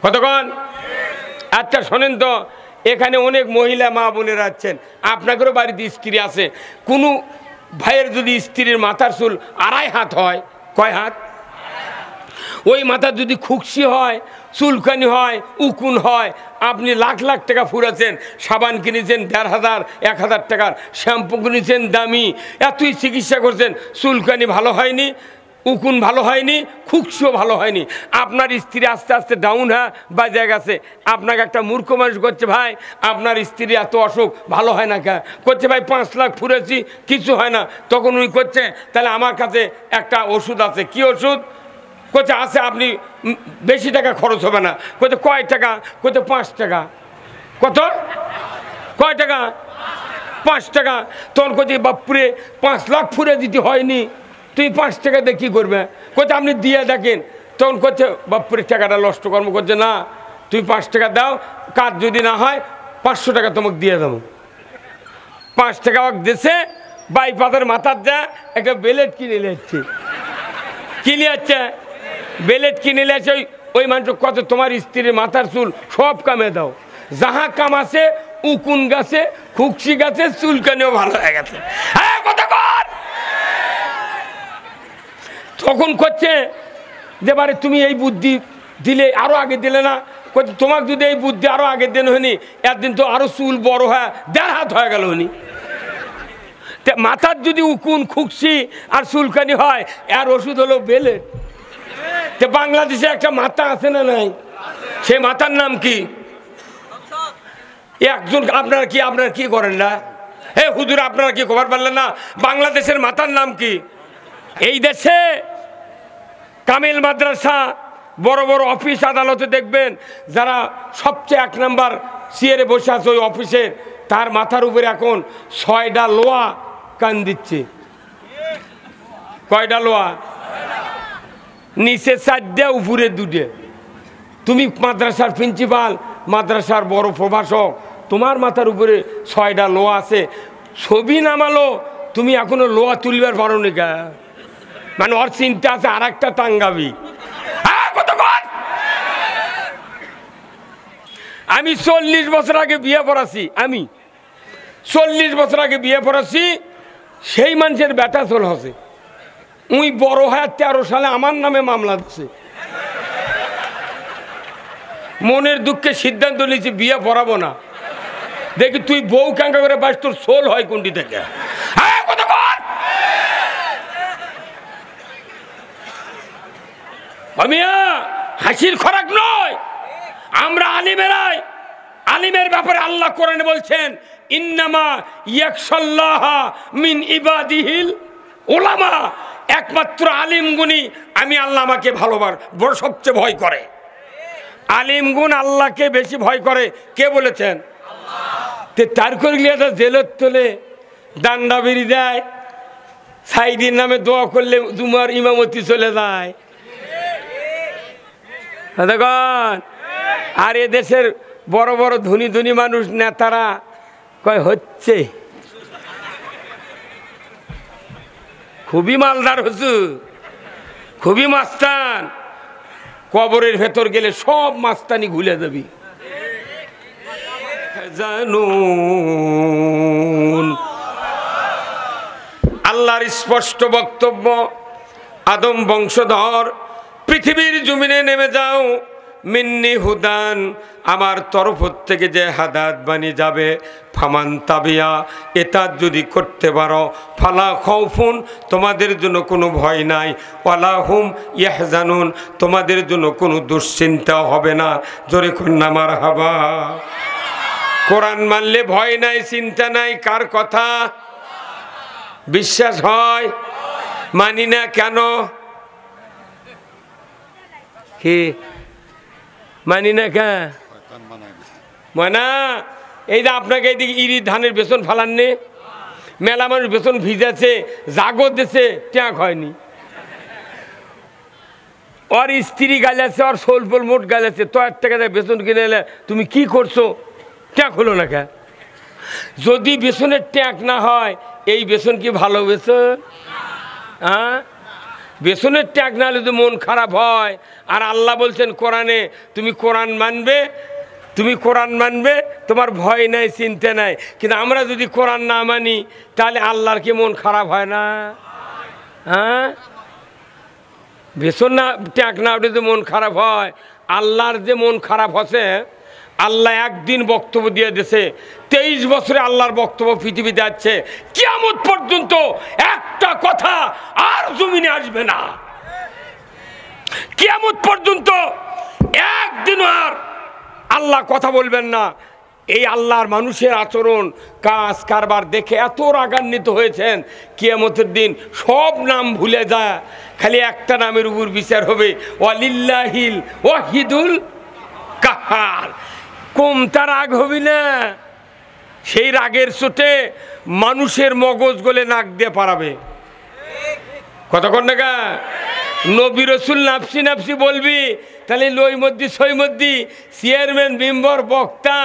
কতক্ষণ? আচ্ছা শোনেন তো, এখানে অনেক মহিলা মা বোনেরা আছেন, আপনাদেরও বাড়িতে স্ত্রী আছে। কোনো ভাইয়ের যদি স্ত্রীর মাথার চুল 2.5 হাত হয়, কয় হাত? ওই মাথা যদি খুকসি হয়, চুলকানি হয়, উকুন হয়, আপনি লাখ লাখ টাকা ফুরাচ্ছেন, সাবান কিনেছেন 1,500 1,000 টাকার, শ্যাম্পু কিনেছেন দামি, এতই চিকিৎসা করছেন, চুলকানি ভালো হয়নি, উকুন ভালো হয়নি, খুকসিও ভালো হয়নি, আপনার স্ত্রী আস্তে আস্তে ডাউন বাজে গেছে। আপনাকে একটা মূর্খ মানুষ করছে, ভাই আপনার স্ত্রী এত অসুখ ভালো হয় না কে? করছে ভাই 5 লাখ ফুরেছি কিছু হয় না। তখন উনি করছে তাহলে আমার কাছে একটা ওষুধ আছে। কি ওষুধ? কোথায় আছে, আপনি বেশি টাকা খরচ হবে না। কোথায় কয় টাকা? কোথায় 5 টাকা। কত? কয় টাকা? 5 টাকা। তখন কোথায় বাপুরে 5 লাখ ফুরে দিতে হয়নি, তুই 5 টাকা দিয়ে কী করবে? কোথায় আপনি দিয়ে দেখেন। তখন করছে বাপুরে টাকাটা নষ্ট কর্ম করছে না, তুই 5 টাকা দাও, কাজ যদি না হয় 500 টাকা তোমাকে দিয়ে দেবো। 5 টাকা দিছে, বাইপাতের মাথার যা একটা বেলেট কিনে নিচ্ছে। কি নিয়ে যাচ্ছে? বেলেট কিনে নিয়েছে। ওই মানুষ কত, তোমার স্ত্রীর মাথার চুল সব কামে দাও, যাহা কাম আছে, উকুন গাছে, খুকসি গাছে, চুলকানিও ভালো হয়ে গেছে। হ্যাঁ কতক্ষণ? তখন করছে যে বারে তুমি এই বুদ্ধি দিলে, আরো আগে দিলে না? তোমাকে যদি এই বুদ্ধি আরো আগে দেন হয়নি, একদিন তো আরো চুল বড় হয় 1.5 হাত হয়ে গেল হয়নি। মাথার যদি উকুন খুকসি আর চুলকানি হয়, এর ওষুধ হলো বেলেট। বাংলাদেশে একটা মাথা আছে না নাই? সেই মাথার নাম কি? একজন আপনারা কি করেন না? হে হুজুর, আপনারা কি খবর পারলেন না? বাংলাদেশের মাথার নাম কি? এই দেশে কামিল মাদ্রাসা, বড় বড় অফিস আদালতে দেখবেন, যারা সবচেয়ে 1 নাম্বার চেয়ারে বসে আছে ওই অফিসের, তার মাথার উপরে এখন 6টা লোহা কান দিচ্ছে। কয়টা লোহা? নিচে 4টে, উপরে 2টে। তুমি মাদ্রাসার প্রিন্সিপাল, মাদ্রাসার বড় প্রভাষক, তোমার মাথার উপরে 6টা লোহা আছে। ছবি নামালো, তুমি এখনো লোহা তুলবার পারো নি গা? মানে ওর চিন্তা আছে আর একটা টাঙ্গাবি। আমি 40 বছর আগে বিয়ে পড়াছি, আমি 40 বছর আগে বিয়ে পড়াছি। সেই মানুষের বেটা চল হসে, উই বড় হয় 13 সালে আমার নামে মামলা দিচ্ছে। মনের দুঃখে সিদ্ধান্ত নিয়েছি বিয়ে পড়াবো না। দেখি তুই বউ কাঙ্কা করে বাস, তোর সোল হয় কোনটি থেকে? হাসির খোরাক নয়। আমরা আলিমেরাই, আলিমের ব্যাপারে আল্লাহ কোরআনে বলছেন, ইন্নামা ইয়াখশাল্লাহ মিন ইবাদিহিল উলামা। একমাত্র আলিম গুণী আমি আল্লাহ আমাকে বড় সবচেয়ে ভয় করে। আলিম গুণ আল্লাহকে বেশি ভয় করে। কে বলেছেন? তার করে জেলত তোলে, ডান্ডা বেরি দেয়, সাইদির নামে দোয়া করলে জুমার ইমামতি চলে যায়। দেখুন, আর এদেশের বড় বড় ধনী ধনী মানুষ নেতারা কয় হচ্ছে খুবই মালদার হুজুর, খুবই মাস্তান। কবরের ভেতর গেলে সব মাস্তানি ভুলে যাবি। জানুন আল্লাহর স্পষ্ট বক্তব্য, আদম বংশধর পৃথিবীর জমিনে নেমে যাও, মিন্নি হুদান, আমার তরফ থেকে যে হাদাত বানি যাবে, ফামান তাবিয়া, এটা যদি করতে পারো, ফালা খাউফুন, তোমাদের জন্য কোনো ভয় নাই, ওয়ালা হুম ইয়াহজানুন, তোমাদের জন্য কোনো দুশ্চিন্তা হবে না। জোরে কন্যা মারহাবা। কোরআন মানলে ভয় নাই, চিন্তা নাই। কার কথা বিশ্বাস হয়? মানি না কেন? কি মানি না কেন? মানা এই যে আপনাকে এইদিকে ইরি ধানের বেসন ফালাননি, মেলা মানুষ বেসন ভিজাছে, জাগর দেশে ট্যাঁক হয়নি। ওর স্ত্রী গালাছে, ওর সোলপোল মোট গালাছে, তো 1 টাকা দিয়ে বেসন কিনে এলে তুমি কি করছো? ট্যাঁক হলো না কে? যদি বেসনের ট্যাঁক না হয়, এই বেসন কি ভালো বেসন? হ্যাঁ, বেসনের ট্যাগ না হলে যদি মন খারাপ হয়, আর আল্লাহ বলছেন কোরআনে তুমি কোরআন মানবে, তুমি কোরআন মানবে, তোমার ভয় নাই চিন্তা নাই। কিন্তু আমরা যদি কোরআন না মানি তাহলে আল্লাহর কি মন খারাপ হয় না? হ্যাঁ, বেসন না ট্যাগ না উঠে মন খারাপ হয়, আল্লাহর যে মন খারাপ হচ্ছে। আল্লাহ একদিন বক্তব্য দিয়ে দিয়েছে, 23 বছরে আল্লাহর বক্তব্য পৃথিবীতে যাচ্ছে, কিয়ামত পর্যন্ত একটা কথা আর জমিনে আসবে না। কিয়ামত পর্যন্ত একদিনও আর আল্লাহ কথা বলবেন না। এই আল্লাহর মানুষের আচরণ কাজ কারবার দেখে এত রাগান্বিত হয়েছেন, কিয়ামতের দিন সব নাম ভুলে যায়, খালি একটা নামের উপর বিচার হবে, ওয়ালিল্লাহিল ওয়াহিদুল কাহার। কমতা রাগ হবি না, সেই রাগের চোটে মানুষের মগজ গলে নাক দিয়ে পারাবে। কতক্ষণ টাকা নবী রসুল নাফসি নাফসি বলবি, তাহলে লই মধ্যে সই মধ্যে চেয়ারম্যান মেম্বার বক্তা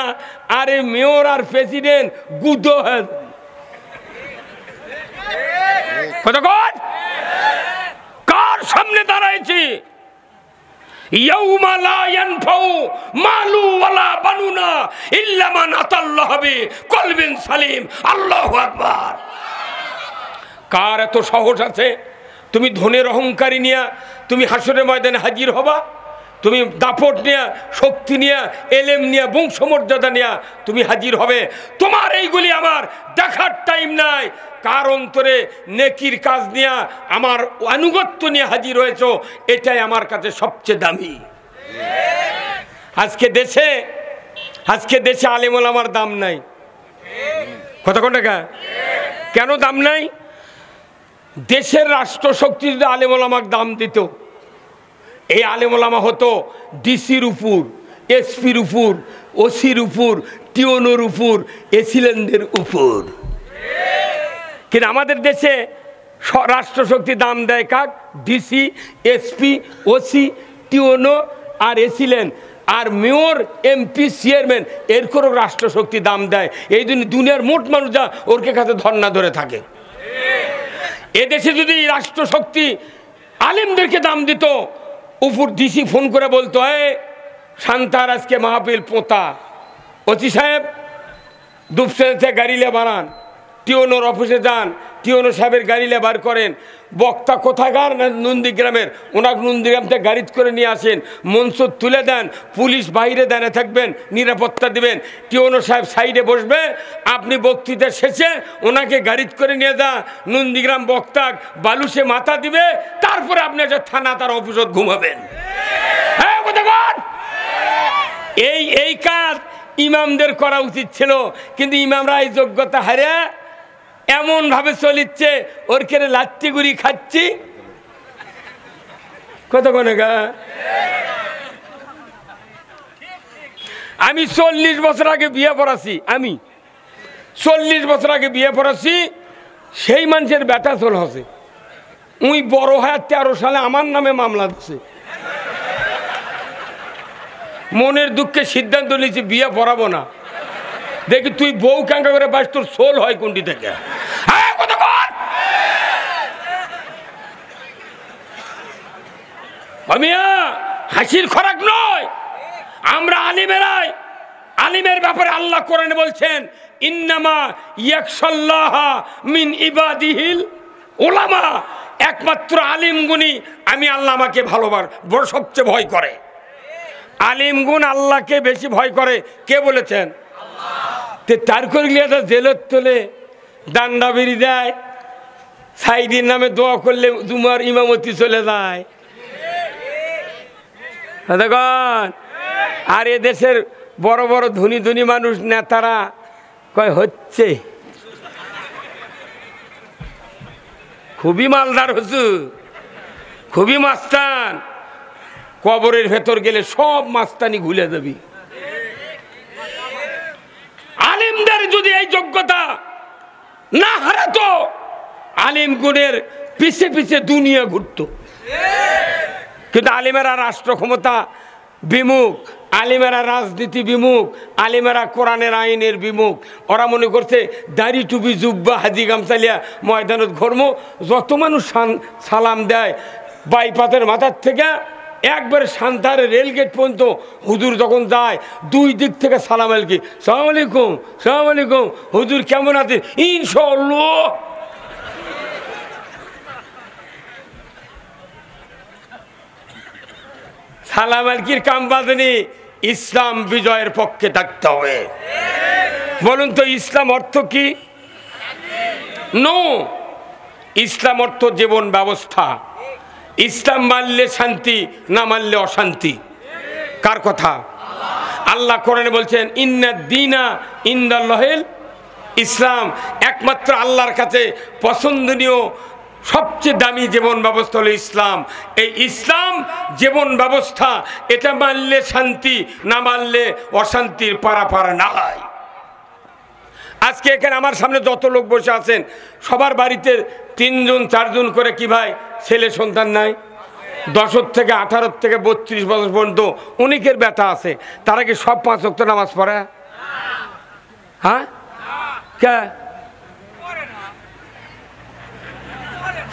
আরে মেয়র আর প্রেসিডেন্ট গুদো। কতক্ষণ কার সামনে দাঁড়াইছি? ইয়াউমা লা ইয়ানফাউ মালু ওয়ালা বানুনা ইল্লা মান আতাল্লাহ বিকলবিন সালিম। আল্লাহু আকবার। কার এত সাহস আছে তুমি ধনের অহংকারী নিয়া তুমি হাসরের ময়দানে হাজির হবা? তুমি দাপট নিয়া, শক্তি নিয়া, এলেম নিয়া, বংশমর্যাদা নিয়া তুমি হাজির হবে? তোমার এইগুলি আমার দেখার টাইম নাই। কার অন্তরে নেকির কাজ নিয়া আমার আনুগত্য নিয়ে হাজির হয়েছ, এটাই আমার কাছে সবচেয়ে দামি। আজকে দেশে আলেম ওলামার দাম নাই। কতক্ষণ টাকা কেন দাম নাই? দেশের রাষ্ট্রশক্তি যদি আলেম ওলামার দাম দিত, এই আলেম ওলামা হতো ডিসির উপর, এসপির উপর, ওসির উপর, টিওনোর উপর, এসিলেন্ডের উপর। কিন্তু আমাদের দেশে রাষ্ট্রশক্তি দাম দেয় কাক? ডিসি, এসপি, ওসি, টিওনো আর এসিলেন্ড আর মেয়র, এমপি, চেয়ারম্যান, এর করেও রাষ্ট্রশক্তি দাম দেয়। এই জন্য দুনিয়ার মোট মানুষ যা ওর কাছে ধর্ণা ধরে থাকে। এদেশে যদি রাষ্ট্রশক্তি আলেমদেরকে দাম দিত, উপর ডিসি ফোন করে বলতো, শান্তার আজকে মাহফিল পোতা, ওসি সাহেব দুপসেতে গাড়িলে বানান, টিওনোর অফিসে যান, টিওনো সাহেবের গাড়িলে বার করেন, বক্তা কোথাকার না নন্দীগ্রামের, ওনাকে নন্দীগ্রাম থেকে গাড়ি করে নিয়ে আসেন, মঞ্চ তুলে দেন, পুলিশ বাইরে দাঁড়িয়ে থাকবেন, নিরাপত্তা দিবেন, টিওনো সাহেব সাইডে বসবে, আপনি বক্তৃতা শেষে ওনাকে গাড়ি করে নিয়ে যান, নন্দীগ্রাম বক্তা বালুসে মাথা দিবে, তারপরে আপনি যে থানা তার অফিসত ঘুমাবেন। হ্যাঁ কোথাকার এই কাজ ইমামদের করা উচিত ছিল, কিন্তু ইমামরা এই যোগ্যতা হারে এমন ভাবে চলিচ্ছে, ওর কেড়ে লাচ্ছি গুড়ি খাচ্ছি। কতক্ষণ আমি 40 বছর আগে বিয়ে পড়াছি, আমি 40 বছর আগে বিয়ে পড়াছি, সেই মানুষের বেটা চল হসে, উই বড় হয় 13 সালে আমার নামে মামলা দিচ্ছে। মনের দুঃখে সিদ্ধান্ত নিয়েছি বিয়ে পড়াবো না। দেখি তুই বউ কাঙ্কা করে বাস, তোর সোল হয় কোনটি থেকে? হাসির খোরাক নয়। আমরা আলিমেরাই, আলিমের ব্যাপারে আল্লাহ কোরআনে বলছেন, ইন্নামা ইয়াখশাল্লাহ মিন ইবাদিহিল উলামা। একমাত্র আলিম গুণী আমি আল্লাহ আমাকে বড় সবচেয়ে ভয় করে। আলিম গুণ আল্লাহকে বেশি ভয় করে। কে বলেছেন? তার করলে জেলত তোলে, ডান্ডা বেরি দেয়, সাইদির নামে দোয়া করলে জুমার ইমামতি চলে যায়। দেখুন, আর এ দেশের বড় বড় ধনী ধনী মানুষ নেতারা কয় হচ্ছে খুবই মালদার হুজুর, খুবই মাস্তান। কবরের ভেতর গেলে সব মাস্তানি ভুলে যাবি। আলিমদের যদি এই যোগ্যতা না হারাতো, আলিম গুণের পিছে পিছে দুনিয়া ঘুরত। কিন্তু আলিমেরা রাষ্ট্র ক্ষমতা বিমুখ, আলিমেরা রাজনীতি বিমুখ, আলিমেরা কোরআনের আইনের বিমুখ। ওরা মনে করছে দাড়ি টুপি জুব্বা হাজি গামছালিয়া ময়দানত ঘর্ম, যত মানুষ সালাম দেয় বাইপাসের মাথার থেকে একবারে সান্তাহার রেলগেট পর্যন্ত হুজুর যখন যায় দুই দিক থেকে সালাম আলাইকুম, সালাম আলাইকুম, সালাম আলাইকুম, হুজুর কেমন আছেন, ইনশাআল্লাহ। সালাম আলাইকুর কাম বাজনি, ইসলাম বিজয়ের পক্ষে থাকতে হবে। বলুন তো ইসলাম অর্থ কি? নো, ইসলাম অর্থ জীবন ব্যবস্থা। ইসলাম মানলে শান্তি, না মানলে অশান্তি। কার কথা? আল্লাহ কোরআনে বলছেন ইন্নাদ দীনা ইনদাল্লাহিল ইসলাম, একমাত্র আল্লাহর কাছে পছন্দনীয় সবচেয়ে দামি জীবন ব্যবস্থা হলো ইসলাম। এই ইসলাম জীবন ব্যবস্থা, এটা মানলে শান্তি, না মানলে অশান্তির পারাপার নাই। আজকে এখানে আমার সামনে যত লোক বসে আছেন সবার বাড়িতে 3 জন 4 জন করে কি ভাই ছেলে সন্তান নাই? 10 থেকে 18 থেকে 32 বছর পর্যন্ত অনেকের ব্যথা আছে। তারা কি সব 5 ওয়াক্ত নামাজ পড়ে? হ্যাঁ, কে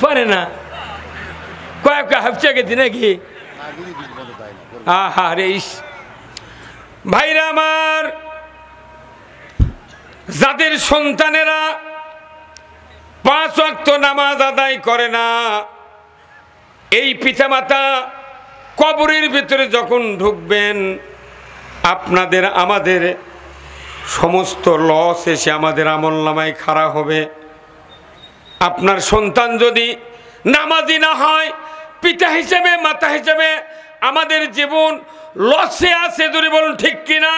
পড়ে না? কয়েক হাফছে গেছি নাকি? আহা রে ভাইরা আমার, যাদের সন্তানেরা 5 ওয়াক্ত নামাজ আদায় করে না, এই পিতামাতা কবরের ভিতরে যখন ঢুকবেন, আপনাদের আমাদের সমস্ত লস এসে আমাদের আমলনামায় খাড়া হবে। আপনার সন্তান যদি নামাজি না হয়, পিতা হিসেবে মাতা হিসেবে আমাদের জীবন লসে আছে। যদি বলুন ঠিক কিনা?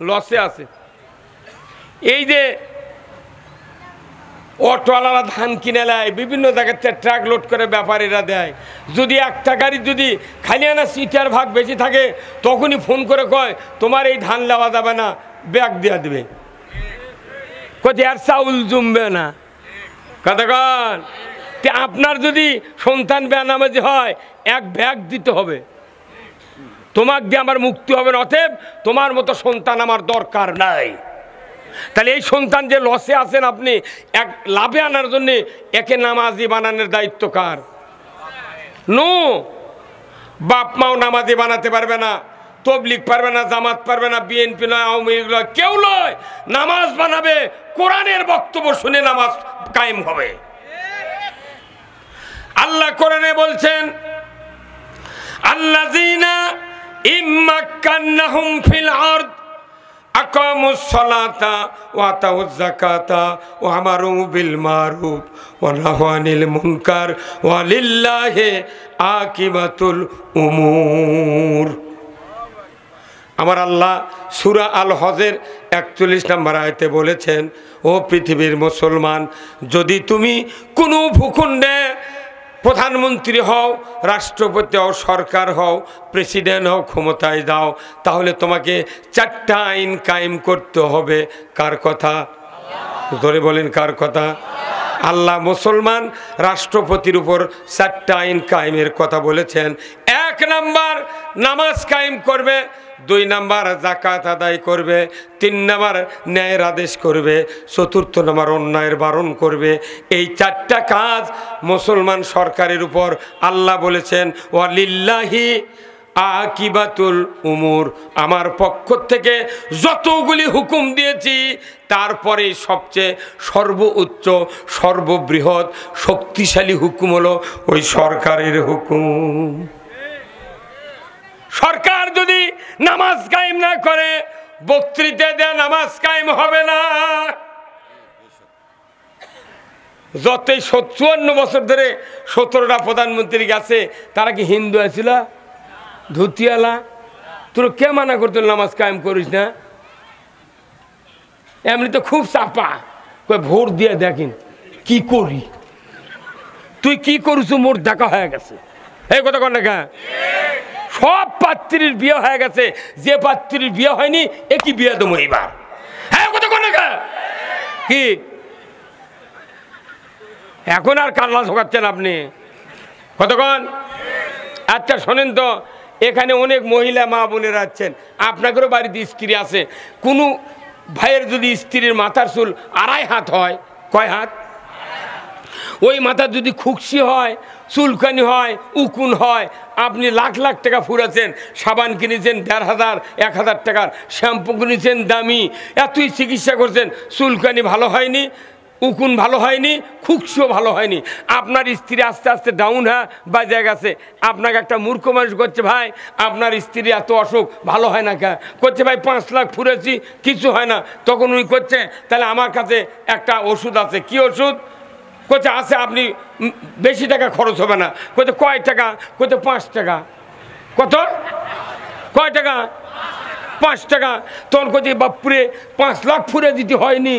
লসে আছে। এই যে অটোওয়ালারা ধান কিনে নেয়, বিভিন্ন জায়গাতে ট্রাক লোড করে ব্যাপারীরা দেয়। যদি একটা গাড়ি যদি খালি আনা সিটার ভাগ বেশি থাকে, তখনই ফোন করে কয় তোমার এই ধান নেওয়া যাবে না, ব্যাগ দেওয়া দেবে। কোথায় আর চাউল জমবে না। কতক্ষণ আপনার যদি সন্তান বেনামাজি হয়, এক ব্যাগ দিতে হবে, তোমাকে দিয়ে আমার মুক্তি হবে না। অতএব তোমার মতো সন্তান আমার দরকার নাই। তাহলে এই সন্তান যে লসে আছেন, আপনি এক লাভে আনার জন্য একে নামাজি বানানোর দায়িত্ব কার? নো, বাপ মাও নামাজি বানাতে পারবে না, তবলিগ পারবে না, জামাত পারবে না, বিএনপি নয়, আওয়ামী লীগ নয়, কেউ নয়। নামাজ বানাবে, কোরআনের বক্তব্য শুনে নামাজ কায়েম হবে। আল্লাহ কোরআনে বলছেন আল্লাযীনা ইম্মাক্কান্নাহুম ফিল আরদ আকামুস সালাতা ওয়া আতাউয যাকাতা ওয়া আমারু বিল মারুফ ওয়া নাহাউ আনিল মুনকার ওয়া লিল্লাহি আকিবাতুল উমুর। আমার আল্লাহ সূরা আল হজের 41 নম্বর আয়াতে বলেছেন, ও পৃথিবীর মুসলমান, যদি তুমি কোনো ভূখণ্ডে প্রধানমন্ত্রী হও, রাষ্ট্রপতি হও, সরকার হও, প্রেসিডেন্ট হও, ক্ষমতায় যাও, তাহলে তোমাকে 4টা আইন কায়েম করতে হবে। কার কথা? ধরে বলেন কার কথা? আল্লাহ মুসলমান রাষ্ট্রপতির উপর 4টা আইন কায়েমের কথা বলেছেন। 1 নাম্বার নামাজ কায়েম করবে, 2 নাম্বার যাকাত আদায় করবে, 3 নাম্বার ন্যায়ের আদেশ করবে, 4র্থ নাম্বার অন্যায়ের বারণ করবে। এই 4টা কাজ মুসলমান সরকারের উপর আল্লাহ বলেছেন ওয়ালিল্লাহি আকিবাতুল উমুর। আমার পক্ষ থেকে যতগুলি হুকুম দিয়েছি, তারপরে সবচেয়ে সর্বোচ্চ সর্ববৃহৎ শক্তিশালী হুকুম হলো ওই সরকারের হুকুম। সরকার যদি নামাজ কায়েম না করে, বক্তৃতা দেয় নামাজ কায়েম হবে না। যতই 54 বছর ধরে 17টা প্রধানমন্ত্রী গেছে, তারা কি হিন্দু আছিল? ধুতিয়ালা? তোর কে মানা করতো নামাজ কায়েম করিস না? এমনি তো খুব চাপা, ভোট দিয়ে দেখেন কি করি, তুই কি করিস, মোর দেখা হয়ে গেছে। এই কথা কন না, সব পাত্রীর বিয়ে হয়ে গেছে, যে পাত্রীর বিয়ে হয়নি একই বিয়ে দেবো এইবার। হ্যাঁ কথা কন না, কি এখন আর কাল্লা ঢোকাচ্ছেন আপনি? কতক্ষণ? আচ্ছা শোনেন তো, এখানে অনেক মহিলা মা বোনেরা আছেন, আপনাদেরও বাড়িতে স্ত্রী আছে। কোনো ভাইয়ের যদি স্ত্রীর মাথার চুল 2.5 হাত হয়, কয় হাত? ওই মাথা যদি খুকসি হয়, চুলকানি হয়, উকুন হয়, আপনি লাখ লাখ টাকা ফুরাচ্ছেন, সাবান কিনেছেন ১,৫০০ ১,০০০ টাকার, শ্যাম্পু কিনেছেন দামি, এতই চিকিৎসা করছেন, চুলকানি ভালো হয়নি, উকুন ভালো হয়নি, খুকসিও ভালো হয়নি। আপনার স্ত্রী আস্তে আস্তে ডাউন বাজে গেছে, আপনাকে একটা মূর্খ মানুষ করছে, ভাই আপনার স্ত্রী এত অসুখ ভালো হয় না কে? করছে ভাই ৫ লাখ ফুরেছি কিছু হয় না। তখন উনি করছে তাহলে আমার কাছে একটা ওষুধ আছে। কি ওষুধ? করছে আছে, আপনি বেশি টাকা খরচ হবে না। করছে কয় টাকা? করছে ৫ টাকা। কত? কয় টাকা? ৫ টাকা। তখন করছে বাপুরে ৫ লাখ ফুরে দিতে হয়নি,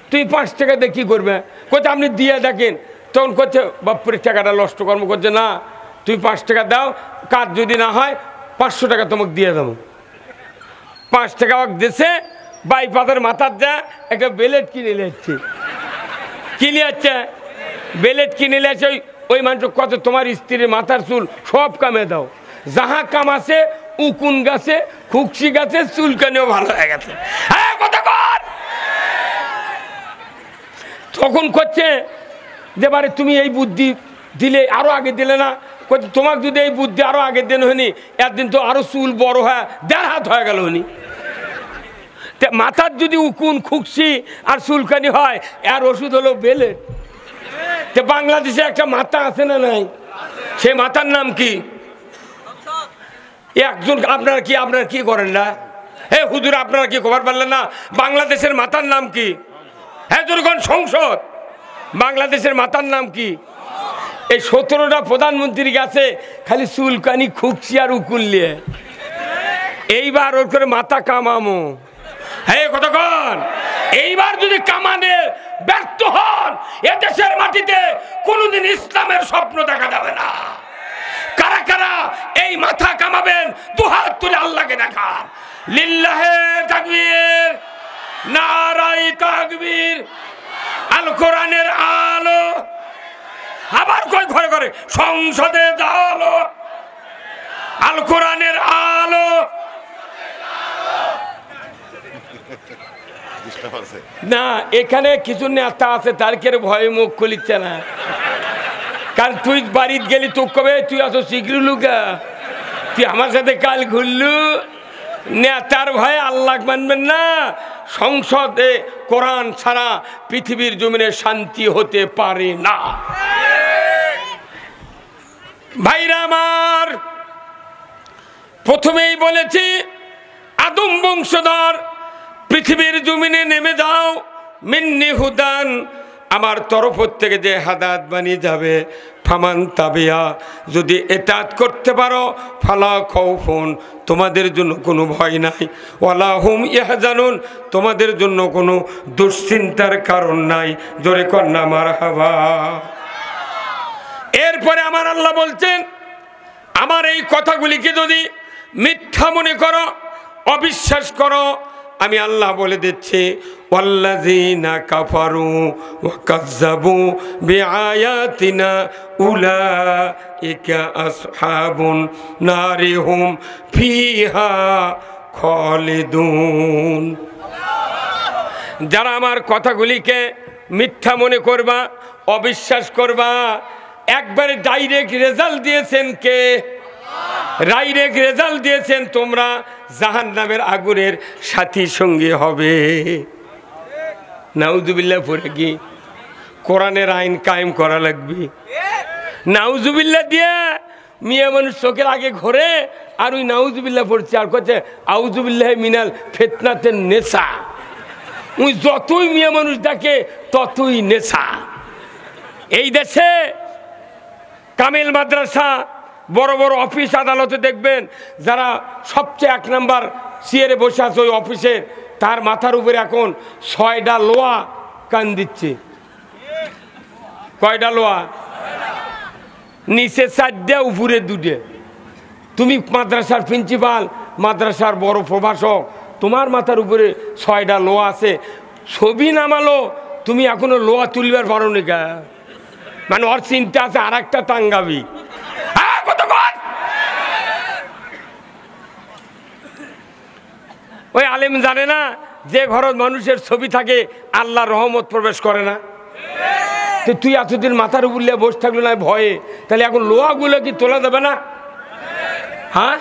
তুমি ৫ টাকা দিয়ে কী করবে? করছে আপনি দিয়ে দেখেন। তখন করছে বাপুরে টাকাটা নষ্ট কর্ম করছে না, তুমি ৫ টাকা দাও, কাজ যদি না হয় ৫০০ টাকা তোমাকে দিয়ে দেবো। ৫ টাকা দিছে, বাইপাতের মাথার যা একটা বেলেট কিনে নিচ্ছে। কিনে যাচ্ছে বেলেট কিনে নিয়েছে। ওই মানুষ কত তোমার স্ত্রীর মাথার চুল সব কামে দাও, যাহা কাম আছে, উকুন গাছে, খুকসি গাছে, চুলকানিও ভালো হয়ে গেছে। হ্যাঁ কথা কর। তখন করছে যে বারে তুমি এই বুদ্ধি দিলে আরো আগে দিলে না? করছে তোমাকে যদি এই বুদ্ধি আরো আগে দেন হয়নি, একদিন তো আরো চুল বড় হয় ১.৫ হাত হয়ে গেল হয়নি। মাথার যদি উকুন খুকসি আর চুলকানি হয়, এর ওষুধ হলো বেলেট। বাংলাদেশে একটা মাথা আছে না নাই? সেই মাথার নাম কি? একজন আপনারা কি করেন না? হে হুজুর আপনারা কি খবর পারলেন না? বাংলাদেশের মাথার নাম কি? হ্যাঁ জনগণ, সংসদ। বাংলাদেশের মাথার নাম কি? এই ১৭টা প্রধানমন্ত্রী গেছে খালি চুলকানি খুকসি আর উকুল নিয়ে। এইবার ওর করে মাথা কামামো। হ্যাঁ কতক্ষণ? এইবার যদি কামানে ব্যর্থ হন, এদেশের মাটিতে কোনোদিন ইসলামের স্বপ্ন দেখা যাবে না। কারা কারা এই মাথা কামাবেন দুহাত তুলে আল্লাহকে দেখান। লিল্লাহে তাকবীর, নারায়ে তাকবীর, আল কোরআনের আলো। আবার কই ঘরে ঘরে সংসদে আলো, আল কোরআনের আলো। না এখানে কিছু নেতা আছে, তার কে ভয়ে মুখ খুলিচ্ছে না। কাল তুই বাড়িতে গেলি তো কবে তুই আসো শিখলু লুকা, তুই আমার সাথে কাল ঘুরলু। নেতার ভয়ে আল্লাহ মানবেন না। সংসদে কোরআন ছাড়া পৃথিবীর জমিনে শান্তি হতে পারে না। ভাইরা আমার, প্রথমেই বলেছি আদম বংশধর পৃথিবীর জমিনে নেমে যাও, মিন্নি হুদান, আমার তরফ থেকে যে হাদাত বানিয়ে যাবে, ফামান তাবিয়া, যদি এতাত করতে পারো, ফালা খাউফুন, তোমাদের জন্য কোনো ভয় নাই, ওয়ালা হুম ইয়াহজানুন, তোমাদের জন্য কোনো দুশ্চিন্তার কারণ নাই। জোরে কন্যা মারহাবা। এরপরে আমার আল্লাহ বলছেন, আমার এই কথাগুলিকে যদি মিথ্যা মনে করো, অবিশ্বাস করো, আমি আল্লাহ বলে দিচ্ছি, ওয়াল্লাযীনা কাফারু ওয়া কাযযাবু বিআয়াতিনা উলাইকা আসহাবুন নারি হুম ফিহা খালিদুন। যারা আমার কথাগুলিকে মিথ্যা মনে করবা, অবিশ্বাস করবা, একবারে ডাইরেক্ট রেজাল্ট দিয়েছেন কে? ডাইরেক্ট রেজাল্ট দিয়েছেন তোমরা জাহান্নামের আগুনের সাথী সঙ্গী হবে। নাউজুবিল্লাহ পড়ে কি কোরআনের আইন কায়েম করা লাগবে। নাউজুবিল্লাহ দিয়া মিয়া মানুষ চোখের আগে ঘোরে আর ওই নাউজুবিল্লাহ পড়ছে আর করছে আউজুবিল্লাহ মিনাল ফিতনাতেন নেশা। ওই যতই মিয়া মানুষ ডাকে ততই নেশা। এই দেশে কামিল মাদ্রাসা, বড় বড় অফিস আদালতে দেখবেন যারা সবচেয়ে ১ নাম্বার চেয়ারে বসে আছে ওই অফিসের, তার মাথার উপরে এখন ৬টা লোহা কান দিচ্ছে। কয়টা লোহা? নিচে ৪টে, উপরে 2টে। তুমি মাদ্রাসার প্রিন্সিপাল, মাদ্রাসার বড় প্রভাষক, তোমার মাথার উপরে ৬টা লোহা আছে। ছবি নামালো, তুমি এখনো লোহা তুলবার পারো নি গা। মানে ওর চিন্তা আছে আর একটা টাঙ্গাবি। ওই আলেম জানে না যে ঘরের মানুষের ছবি থাকে আল্লাহর রহমত প্রবেশ করে না? তো তুই এতদিন মাথার উপর নিয়ে বসে থাকলো না ভয়ে, তাহলে এখন লোহাগুলো কি তোলা যাবে না? হ্যাঁ,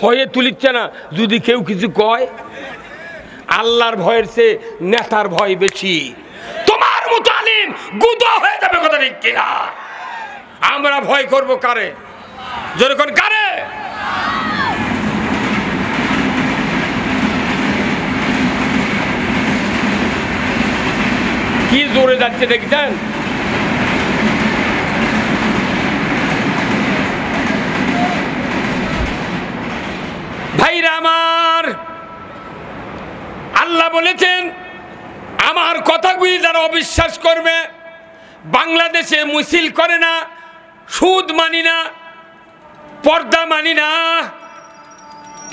ভয়ে তুলিচ্ছে না। যদি কেউ কিছু কয়, আল্লাহর ভয়ের চেয়ে নেতার ভয় বেশি। তোমার মতো আলিম গুদা হয়ে যাবে, কথা ঠিক কিনা? আমরা ভয় করব কারে? যখন কারে? কি জোরে যাচ্ছে দেখছেন? ভাইরা আমার, আল্লাহ বলেছেন আমার কথাগুলি যারা অবিশ্বাস করবে, বাংলাদেশে মিছিল করে না, সুদ মানি না, পর্দা মানি না,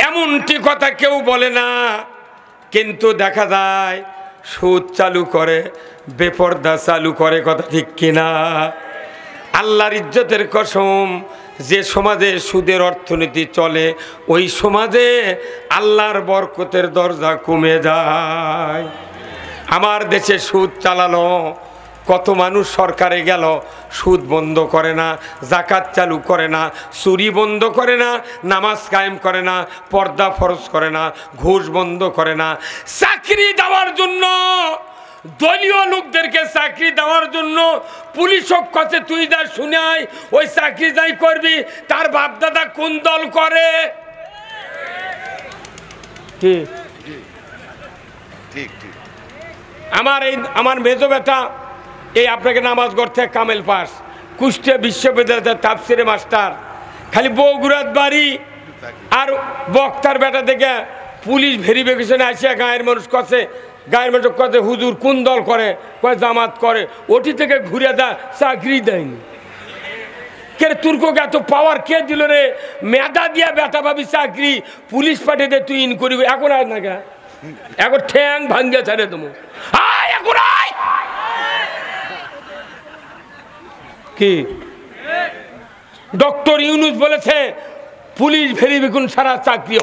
এমনটি কথা কেউ বলে না, কিন্তু দেখা যায় সুদ চালু করে, বেপর্দা চালু করে, কথা ঠিক কিনা? আল্লাহর ইজ্জতের কসম, যে সমাজে সুদের অর্থনীতি চলে ওই সমাজে আল্লাহর বরকতের দরজা কমে যায়। আমার দেশে সুদ চালানো, কত মানুষ সরকারে গেল, সুদ বন্ধ করে না, জাকাত চালু করে না, চুরি বন্ধ করে না, নামাজ কায়েম করে না, পর্দা ফরজ করে না, ঘুষ বন্ধ করে না। চাকরি দেওয়ার জন্য, দলীয় লোকদেরকে চাকরি দেওয়ার জন্য পুলিশক কাছে তুই যা শুনে আয়, ওই চাকরি যাই করবি, তার বাপদাদা কোন দল করে? ঠিক ঠিক ঠিক। আমার মেজো বেটা এই আপনাকে নামাজ গড়তে কামেল পাস, কুষ্টিয়া বিশ্ববিদ্যালয়ের তাফসিরে মাস্টার, খালি বগুড়ার বাড়ি। আর বক্তার বেটা দেখে পুলিশ ভেরিফিকেশনে আসিয়া গায়ের মানুষ কাছে, গায়ের মানুষ কাছে হুজুর কোন দল করে, কয় জামাত করে, ওটি থেকে ঘুরে দেয়, চাকরি দেয়নি। কে তুর্ককে এত পাওয়ার কে দিল রে? মেধা দিয়া বেটা ভাবি চাকরি, পুলিশ পাঠিয়ে দে তুই ইন করিবি। এখন আয় না গা, এখন ঠ্যাং ভাঙ্গিয়া ছাড়ে তুমি। আয় এখন আয়। কি ডক্টর ইউনুস বলেছে পুলিশ ভেরিফিকেশন ছাড়া চাকরি